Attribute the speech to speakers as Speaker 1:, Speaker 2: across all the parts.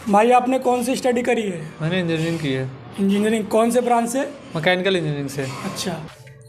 Speaker 1: भाई आपने कौन सी स्टडी करी है?
Speaker 2: मैंने इंजीनियरिंग की है।
Speaker 1: इंजीनियरिंग कौन से ब्रांच से?
Speaker 2: मैकेनिकल इंजीनियरिंग से।
Speaker 1: अच्छा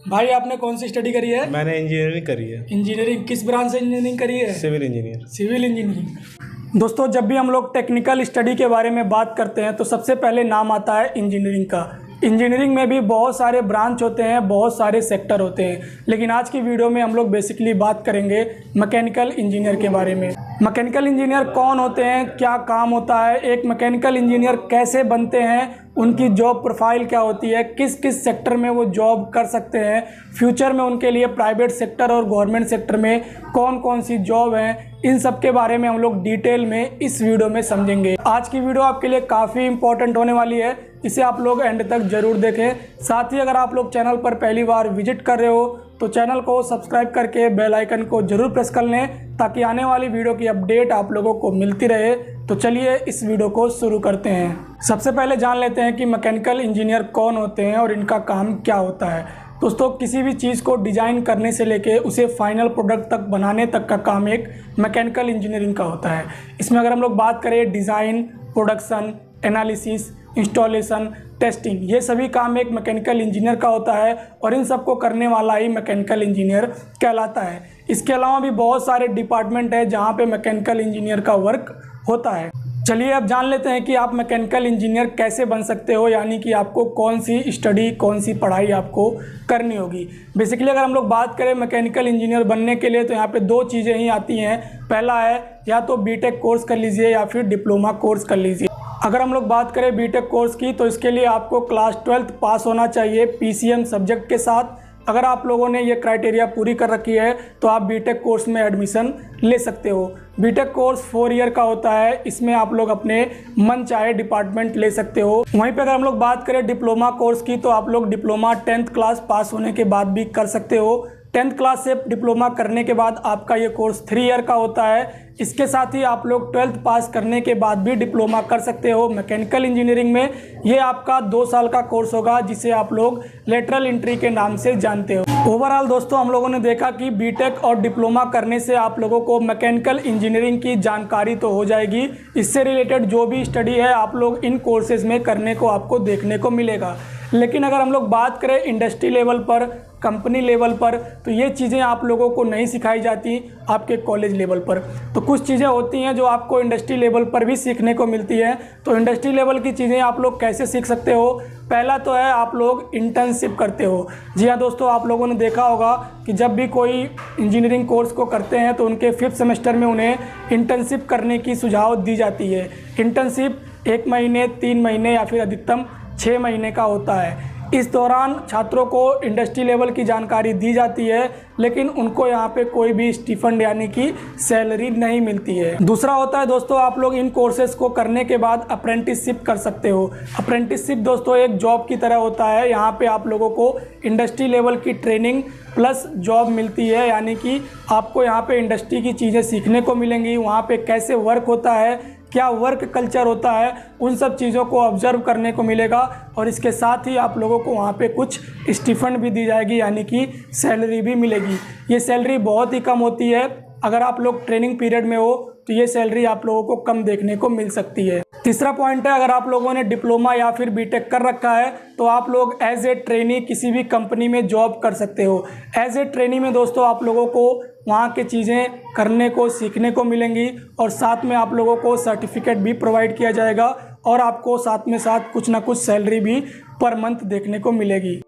Speaker 1: भाई आपने कौन सी स्टडी करी है?
Speaker 3: मैंने इंजीनियरिंग करी है।
Speaker 1: इंजीनियरिंग किस ब्रांच से इंजीनियरिंग करी है?
Speaker 3: Civil engineer.
Speaker 1: Civil engineering. दोस्तों जब भी हम लोग टेक्निकल स्टडी के बारे में बात करते हैं तो सबसे पहले नाम आता है इंजीनियरिंग का। इंजीनियरिंग में भी बहुत सारे ब्रांच होते हैं, बहुत सारे सेक्टर होते हैं, लेकिन आज की वीडियो में हम लोग बेसिकली बात करेंगे मैकेनिकल इंजीनियर के बारे में। मैकेनिकल इंजीनियर कौन होते हैं, क्या काम होता है, एक मैकेनिकल इंजीनियर कैसे बनते हैं, उनकी जॉब प्रोफाइल क्या होती है, किस किस सेक्टर में वो जॉब कर सकते हैं, फ्यूचर में उनके लिए प्राइवेट सेक्टर और गवर्नमेंट सेक्टर में कौन कौन सी जॉब हैं, इन सब के बारे में हम लोग डिटेल में इस वीडियो में समझेंगे। आज की वीडियो आपके लिए काफ़ी इंपॉर्टेंट होने वाली है, इसे आप लोग एंड तक ज़रूर देखें। साथ ही अगर आप लोग चैनल पर पहली बार विजिट कर रहे हो तो चैनल को सब्सक्राइब करके बेल आइकन को ज़रूर प्रेस कर लें ताकि आने वाली वीडियो की अपडेट आप लोगों को मिलती रहे। तो चलिए इस वीडियो को शुरू करते हैं। सबसे पहले जान लेते हैं कि मैकेनिकल इंजीनियर कौन होते हैं और इनका काम क्या होता है। दोस्तों किसी भी चीज़ को डिज़ाइन करने से लेके उसे फाइनल प्रोडक्ट तक बनाने तक का काम एक मैकेनिकल इंजीनियरिंग का होता है। इसमें अगर हम लोग बात करें design, production, analysis, installation, testing, ये सभी काम एक मैकेनिकल इंजीनियर का होता है और इन सब को करने वाला ही मैकेनिकल इंजीनियर कहलाता है। इसके अलावा भी बहुत सारे डिपार्टमेंट है जहाँ पे मैकेनिकल इंजीनियर का वर्क होता है। चलिए अब जान लेते हैं कि आप मैकेनिकल इंजीनियर कैसे बन सकते हो, यानी कि आपको कौन सी स्टडी, कौन सी पढ़ाई आपको करनी होगी। बेसिकली अगर हम लोग बात करें मैकेनिकल इंजीनियर बनने के लिए तो यहाँ पे दो चीज़ें ही आती हैं। पहला है या तो बीटेक कोर्स कर लीजिए या फिर डिप्लोमा कोर्स कर लीजिए। अगर हम लोग बात करें बीटेक कोर्स की तो इसके लिए आपको क्लास 12th पास होना चाहिए पीसीएम सब्जेक्ट के साथ। अगर आप लोगों ने ये क्राइटेरिया पूरी कर रखी है तो आप बीटेक कोर्स में एडमिशन ले सकते हो। बीटेक कोर्स 4 ईयर का होता है, इसमें आप लोग अपने मन चाहे डिपार्टमेंट ले सकते हो। वहीं पे अगर हम लोग बात करें डिप्लोमा कोर्स की तो आप लोग डिप्लोमा 10th क्लास पास होने के बाद भी कर सकते हो। 10th क्लास से डिप्लोमा करने के बाद आपका ये कोर्स 3 ईयर का होता है। इसके साथ ही आप लोग 12th पास करने के बाद भी डिप्लोमा कर सकते हो मैकेनिकल इंजीनियरिंग में। ये आपका 2 साल का कोर्स होगा जिसे आप लोग लेटरल एंट्री के नाम से जानते हो। ओवरऑल दोस्तों हम लोगों ने देखा कि बीटेक और डिप्लोमा करने से आप लोगों को मैकेनिकल इंजीनियरिंग की जानकारी तो हो जाएगी। इससे रिलेटेड जो भी स्टडी है आप लोग इन कोर्सेज में करने को आपको देखने को मिलेगा। लेकिन अगर हम लोग बात करें इंडस्ट्री लेवल पर, कंपनी लेवल पर, तो ये चीज़ें आप लोगों को नहीं सिखाई जाती आपके कॉलेज लेवल पर। तो कुछ चीज़ें होती हैं जो आपको इंडस्ट्री लेवल पर भी सीखने को मिलती हैं। तो इंडस्ट्री लेवल की चीज़ें आप लोग कैसे सीख सकते हो? पहला तो है आप लोग इंटर्नशिप करते हो। जी हाँ दोस्तों, आप लोगों ने देखा होगा कि जब भी कोई इंजीनियरिंग कोर्स को करते हैं तो उनके 5th सेमेस्टर में उन्हें इंटर्नशिप करने की सुझाव दी जाती है। इंटर्नशिप 1 महीने, 3 महीने या फिर अधिकतम 6 महीने का होता है। इस दौरान छात्रों को इंडस्ट्री लेवल की जानकारी दी जाती है, लेकिन उनको यहाँ पे कोई भी स्टिफंड यानी कि सैलरी नहीं मिलती है। दूसरा होता है दोस्तों आप लोग इन कोर्सेज को करने के बाद अप्रेंटिसशिप कर सकते हो। अप्रेंटिसशिप दोस्तों एक जॉब की तरह होता है। यहाँ पे आप लोगों को इंडस्ट्री लेवल की ट्रेनिंग प्लस जॉब मिलती है, यानी कि आपको यहाँ पे इंडस्ट्री की चीज़ें सीखने को मिलेंगी। वहाँ पे कैसे वर्क होता है, क्या वर्क कल्चर होता है, उन सब चीज़ों को ऑब्जर्व करने को मिलेगा। और इसके साथ ही आप लोगों को वहाँ पे कुछ स्टिफंड भी दी जाएगी, यानी कि सैलरी भी मिलेगी। ये सैलरी बहुत ही कम होती है। अगर आप लोग ट्रेनिंग पीरियड में हो तो ये सैलरी आप लोगों को कम देखने को मिल सकती है। तीसरा पॉइंट है, अगर आप लोगों ने डिप्लोमा या फिर बीटेक कर रखा है तो आप लोग एज ए ट्रेनी किसी भी कंपनी में जॉब कर सकते हो। एज ए ट्रेनी में दोस्तों आप लोगों को वहाँ के चीज़ें करने को, सीखने को मिलेंगी और साथ में आप लोगों को सर्टिफिकेट भी प्रोवाइड किया जाएगा और आपको साथ में साथ कुछ ना कुछ सैलरी भी पर मंथ देखने को मिलेगी।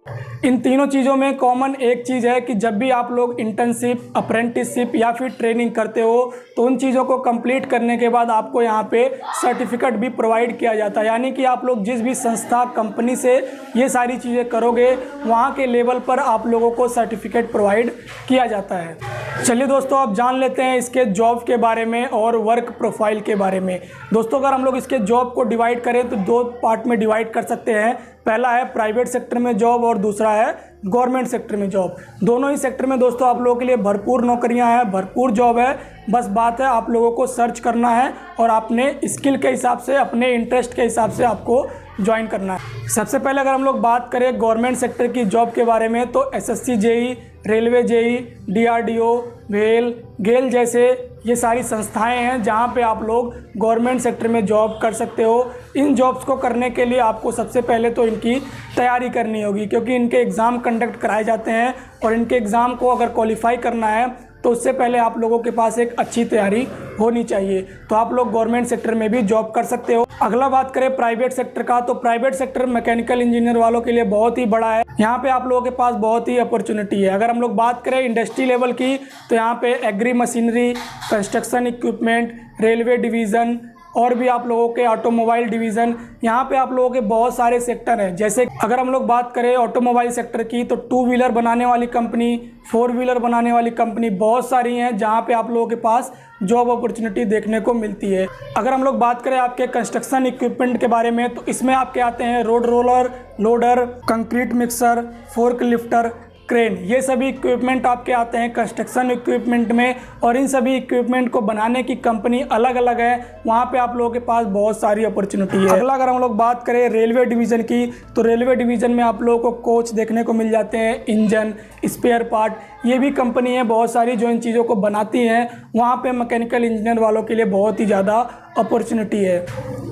Speaker 1: इन तीनों चीज़ों में कॉमन एक चीज़ है कि जब भी आप लोग इंटर्नशिप, अप्रेंटिसशिप या फिर ट्रेनिंग करते हो तो उन चीज़ों को कंप्लीट करने के बाद आपको यहाँ पे सर्टिफिकेट भी प्रोवाइड किया जाता है। यानी कि आप लोग जिस भी संस्था, कंपनी से ये सारी चीज़ें करोगे वहाँ के लेवल पर आप लोगों को सर्टिफिकेट प्रोवाइड किया जाता है। चलिए दोस्तों अब जान लेते हैं इसके जॉब के बारे में और वर्क प्रोफाइल के बारे में। दोस्तों अगर हम लोग इसके जॉब को डिवाइड करें तो 2 पार्ट में डिवाइड कर सकते हैं। पहला है प्राइवेट सेक्टर में जॉब और दूसरा है गवर्नमेंट सेक्टर में जॉब। दोनों ही सेक्टर में दोस्तों आप लोगों के लिए भरपूर नौकरियां हैं, भरपूर जॉब है। बस बात है आप लोगों को सर्च करना है और अपने स्किल के हिसाब से, अपने इंटरेस्ट के हिसाब से आपको ज्वाइन करना है। सबसे पहले अगर हम लोग बात करें गवर्नमेंट सेक्टर की जॉब के बारे में तो SSC JE railway JE, DRDO, भेल, गेल जैसे ये सारी संस्थाएं हैं जहां पे आप लोग गवर्नमेंट सेक्टर में जॉब कर सकते हो। इन जॉब्स को करने के लिए आपको सबसे पहले तो इनकी तैयारी करनी होगी, क्योंकि इनके एग्ज़ाम कंडक्ट कराए जाते हैं और इनके एग्ज़ाम को अगर क्वालिफाई करना है तो उससे पहले आप लोगों के पास एक अच्छी तैयारी होनी चाहिए। तो आप लोग गवर्नमेंट सेक्टर में भी जॉब कर सकते हो। अगला बात करें प्राइवेट सेक्टर का, तो प्राइवेट सेक्टर मैकेनिकल इंजीनियर वालों के लिए बहुत ही बड़ा है। यहाँ पे आप लोगों के पास बहुत ही अपॉर्चुनिटी है। अगर हम लोग बात करें इंडस्ट्री लेवल की, तो यहाँ पे agri machinery, construction equipment, railway division और भी आप लोगों के ऑटोमोबाइल डिवीज़न, यहाँ पे आप लोगों के बहुत सारे सेक्टर हैं। जैसे अगर हम लोग बात करें ऑटोमोबाइल सेक्टर की, तो 2 व्हीलर बनाने वाली कंपनी, 4 व्हीलर बनाने वाली कंपनी बहुत सारी हैं जहाँ पे आप लोगों के पास जॉब अपॉर्चुनिटी देखने को मिलती है। अगर हम लोग बात करें आपके कंस्ट्रक्शन इक्विपमेंट के बारे में, तो इसमें आपके आते हैं road roller, loader, concrete mixer, fork lifter, crane. ये सभी इक्विपमेंट आपके आते हैं कंस्ट्रक्शन इक्विपमेंट में, और इन सभी इक्विपमेंट को बनाने की कंपनी अलग अलग है। वहाँ पे आप लोगों के पास बहुत सारी अपॉर्चुनिटी है। अगला अगर हम लोग बात करें रेलवे डिवीज़न की, तो रेलवे डिवीज़न में आप लोगों को कोच देखने को मिल जाते हैं, इंजन, स्पेयर पार्ट, ये भी कंपनी है बहुत सारी जो इन चीज़ों को बनाती हैं। वहाँ पे मैकेनिकल इंजीनियर वालों के लिए बहुत ही ज़्यादा अपॉर्चुनिटी है।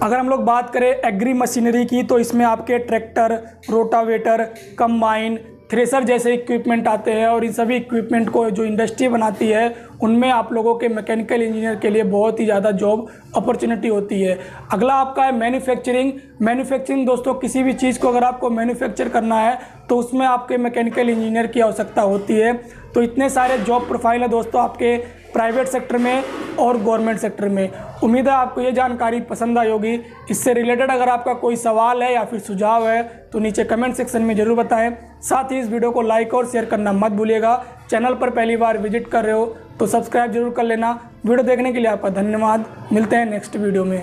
Speaker 1: अगर हम लोग बात करें एग्री मशीनरी की, तो इसमें आपके ट्रैक्टर, रोटावेटर, कंबाइन, थ्रेसर जैसे इक्विपमेंट आते हैं, और इन सभी इक्विपमेंट को जो इंडस्ट्री बनाती है उनमें आप लोगों के मैकेनिकल इंजीनियर के लिए बहुत ही ज़्यादा जॉब अपॉर्चुनिटी होती है। अगला आपका है मैन्युफैक्चरिंग। मैन्युफैक्चरिंग दोस्तों, किसी भी चीज़ को अगर आपको मैन्युफैक्चर करना है तो उसमें आपके मैकेनिकल इंजीनियर की आवश्यकता होती है। तो इतने सारे जॉब प्रोफाइल है दोस्तों आपके प्राइवेट सेक्टर में और गवर्नमेंट सेक्टर में। उम्मीद है आपको ये जानकारी पसंद आई होगी। इससे रिलेटेड अगर आपका कोई सवाल है या फिर सुझाव है तो नीचे कमेंट सेक्शन में ज़रूर बताएं। साथ ही इस वीडियो को लाइक और शेयर करना मत भूलिएगा। चैनल पर पहली बार विजिट कर रहे हो तो सब्सक्राइब जरूर कर लेना। वीडियो देखने के लिए आपका धन्यवाद। मिलते हैं नेक्स्ट वीडियो में।